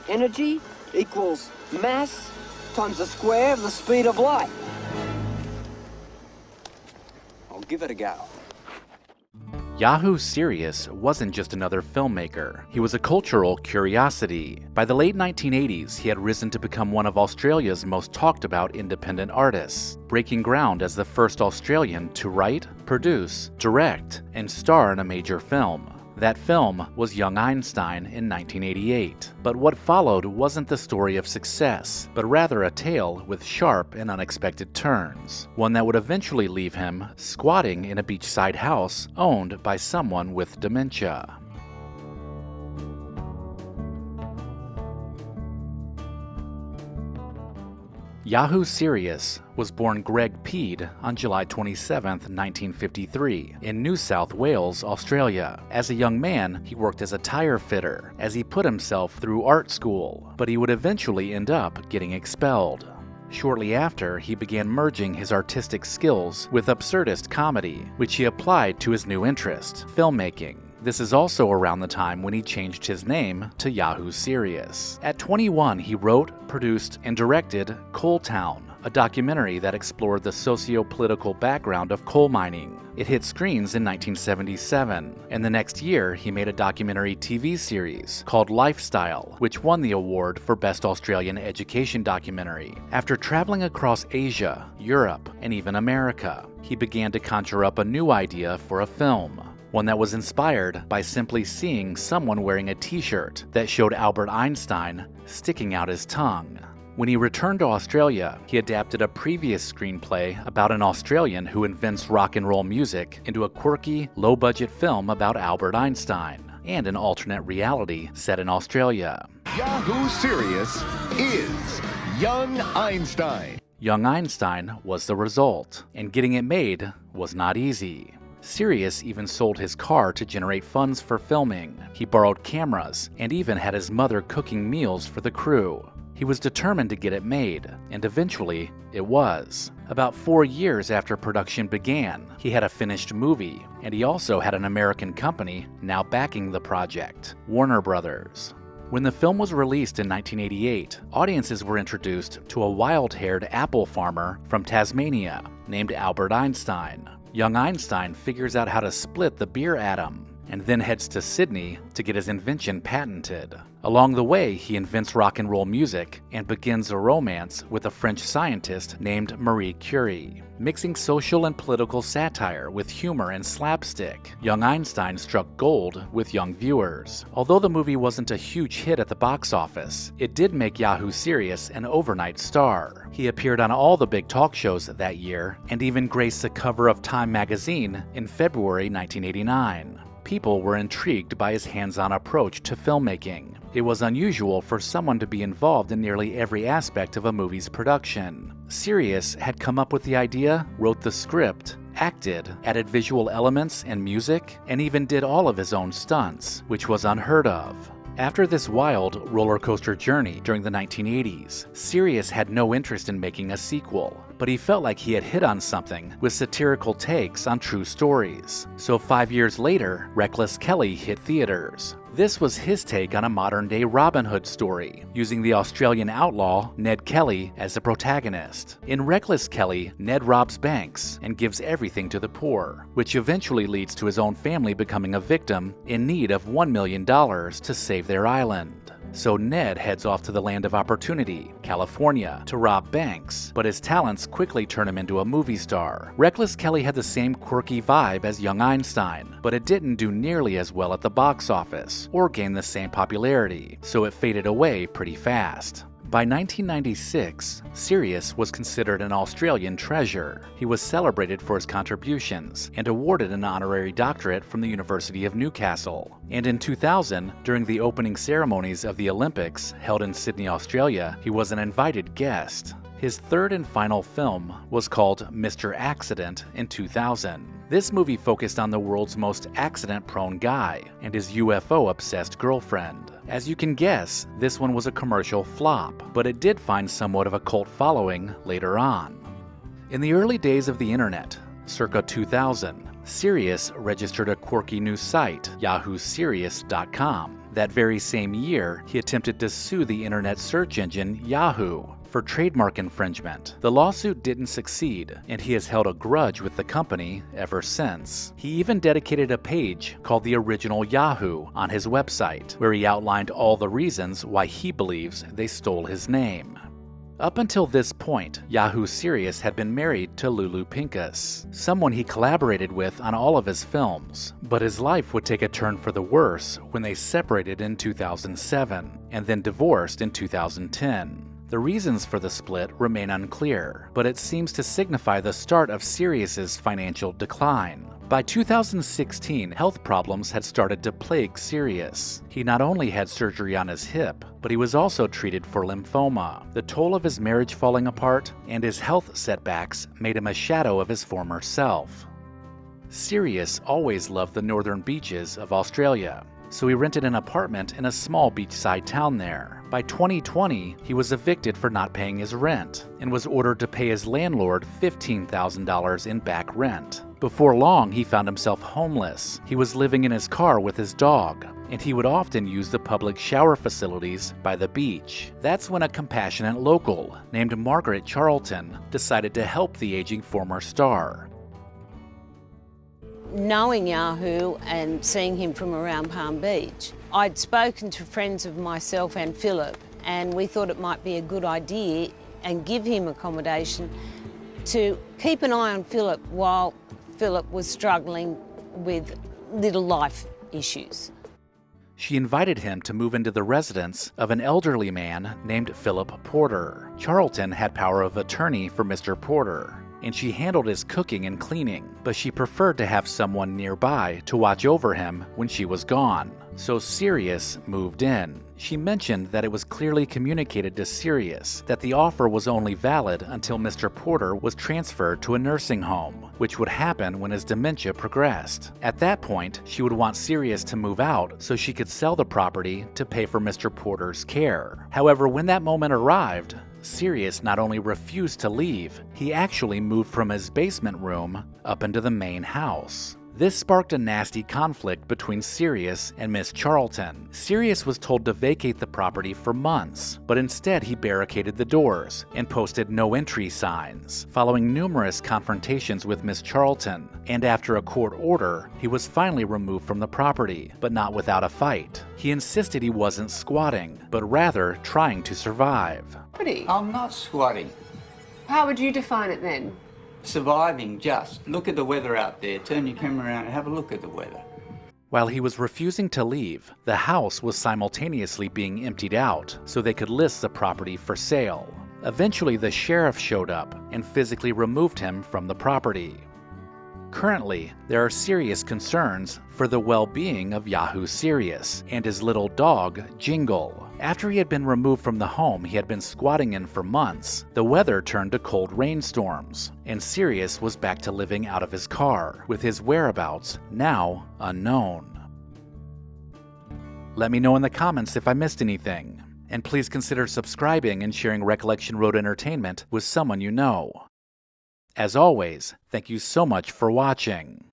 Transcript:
Energy equals mass times the square of the speed of light. I'll give it a go. Yahoo Serious wasn't just another filmmaker. He was a cultural curiosity. By the late 1980s, he had risen to become one of Australia's most talked about independent artists, breaking ground as the first Australian to write, produce, direct, and star in a major film. That film was Young Einstein in 1988. But what followed wasn't the story of success, but rather a tale with sharp and unexpected turns. One that would eventually leave him squatting in a beachside house owned by someone with dementia. Yahoo Serious was born Greg Peed on July 27, 1953, in New South Wales, Australia. As a young man, he worked as a tire fitter as he put himself through art school, but he would eventually end up getting expelled. Shortly after, he began merging his artistic skills with absurdist comedy, which he applied to his new interest, filmmaking. This is also around the time when he changed his name to Yahoo Serious. At 21, he wrote, produced, and directed Coal Town, a documentary that explored the socio-political background of coal mining. It hit screens in 1977, and the next year he made a documentary TV series called Lifestyle, which won the award for Best Australian Education Documentary. After traveling across Asia, Europe, and even America, he began to conjure up a new idea for a film. One that was inspired by simply seeing someone wearing a t-shirt that showed Albert Einstein sticking out his tongue. When he returned to Australia, he adapted a previous screenplay about an Australian who invents rock and roll music into a quirky, low-budget film about Albert Einstein, and an alternate reality set in Australia. Yahoo Serious is Young Einstein. Young Einstein was the result, and getting it made was not easy. Serious even sold his car to generate funds for filming. He borrowed cameras and even had his mother cooking meals for the crew. He was determined to get it made, and eventually it was. About 4 years after production began, he had a finished movie, and he also had an American company now backing the project, Warner Brothers. When the film was released in 1988, audiences were introduced to a wild-haired apple farmer from Tasmania named Albert Einstein. Young Einstein figures out how to split the beer atom and then heads to Sydney to get his invention patented. Along the way, he invents rock and roll music and begins a romance with a French scientist named Marie Curie. Mixing social and political satire with humor and slapstick, Young Einstein struck gold with young viewers. Although the movie wasn't a huge hit at the box office, it did make Yahoo Serious an overnight star. He appeared on all the big talk shows that year and even graced the cover of Time magazine in February 1989. People were intrigued by his hands-on approach to filmmaking. It was unusual for someone to be involved in nearly every aspect of a movie's production. Serious had come up with the idea, wrote the script, acted, added visual elements and music, and even did all of his own stunts, which was unheard of. After this wild roller coaster journey during the 1980s, Serious had no interest in making a sequel, but he felt like he had hit on something with satirical takes on true stories. So 5 years later, Recollection hit theaters. This was his take on a modern-day Robin Hood story, using the Australian outlaw Ned Kelly as the protagonist. In Recollection, Ned robs banks and gives everything to the poor, which eventually leads to his own family becoming a victim in need of $1 million to save their island. So Ned heads off to the land of opportunity, California, to rob banks, but his talents quickly turn him into a movie star. Recollection had the same quirky vibe as Young Einstein, but it didn't do nearly as well at the box office, or gain the same popularity, so it faded away pretty fast. By 1996, Serious was considered an Australian treasure. He was celebrated for his contributions and awarded an honorary doctorate from the University of Newcastle. And in 2000, during the opening ceremonies of the Olympics held in Sydney, Australia, he was an invited guest. His third and final film was called Mr. Accident in 2000. This movie focused on the world's most accident-prone guy and his UFO-obsessed girlfriend. As you can guess, this one was a commercial flop, but it did find somewhat of a cult following later on. In the early days of the internet, circa 2000, Serious registered a quirky new site, YahooSerious.com. That very same year, he attempted to sue the internet search engine Yahoo for trademark infringement. The lawsuit didn't succeed, and he has held a grudge with the company ever since. He even dedicated a page called The Original Yahoo on his website, where he outlined all the reasons why he believes they stole his name. Up until this point, Yahoo Serious had been married to Lulu Pincus, someone he collaborated with on all of his films, but his life would take a turn for the worse when they separated in 2007 and then divorced in 2010. The reasons for the split remain unclear, but it seems to signify the start of Serious's financial decline. By 2016, health problems had started to plague Serious. He not only had surgery on his hip, but he was also treated for lymphoma. The toll of his marriage falling apart and his health setbacks made him a shadow of his former self. Serious always loved the northern beaches of Australia, so he rented an apartment in a small beachside town there. By 2020, he was evicted for not paying his rent and was ordered to pay his landlord $15,000 in back rent. Before long, he found himself homeless. He was living in his car with his dog, and he would often use the public shower facilities by the beach. That's when a compassionate local named Margaret Charlton decided to help the aging former star. Knowing Yahoo and seeing him from around Palm Beach, I'd spoken to friends of myself and Philip, and we thought it might be a good idea and give him accommodation to keep an eye on Philip while Philip was struggling with little life issues. She invited him to move into the residence of an elderly man named Philip Porter. Charlton had power of attorney for Mr. Porter, and she handled his cooking and cleaning, but she preferred to have someone nearby to watch over him when she was gone. So Serious moved in. She mentioned that it was clearly communicated to Serious that the offer was only valid until Mr. Porter was transferred to a nursing home, which would happen when his dementia progressed. At that point, she would want Serious to move out so she could sell the property to pay for Mr. Porter's care. However, when that moment arrived, Serious not only refused to leave, he actually moved from his basement room up into the main house. This sparked a nasty conflict between Serious and Miss Charlton. Serious was told to vacate the property for months, but instead he barricaded the doors and posted no entry signs. Following numerous confrontations with Miss Charlton, and after a court order, he was finally removed from the property, but not without a fight. He insisted he wasn't squatting, but rather trying to survive. I'm not squatting. How would you define it then? Surviving, just. Look at the weather out there. Turn your camera around and have a look at the weather. While he was refusing to leave, the house was simultaneously being emptied out so they could list the property for sale. Eventually, the sheriff showed up and physically removed him from the property. Currently, there are serious concerns for the well-being of Yahoo Serious and his little dog, Jingle. After he had been removed from the home he had been squatting in for months, the weather turned to cold rainstorms, and Serious was back to living out of his car, with his whereabouts now unknown. Let me know in the comments if I missed anything, and please consider subscribing and sharing Recollection Road Entertainment with someone you know. As always, thank you so much for watching.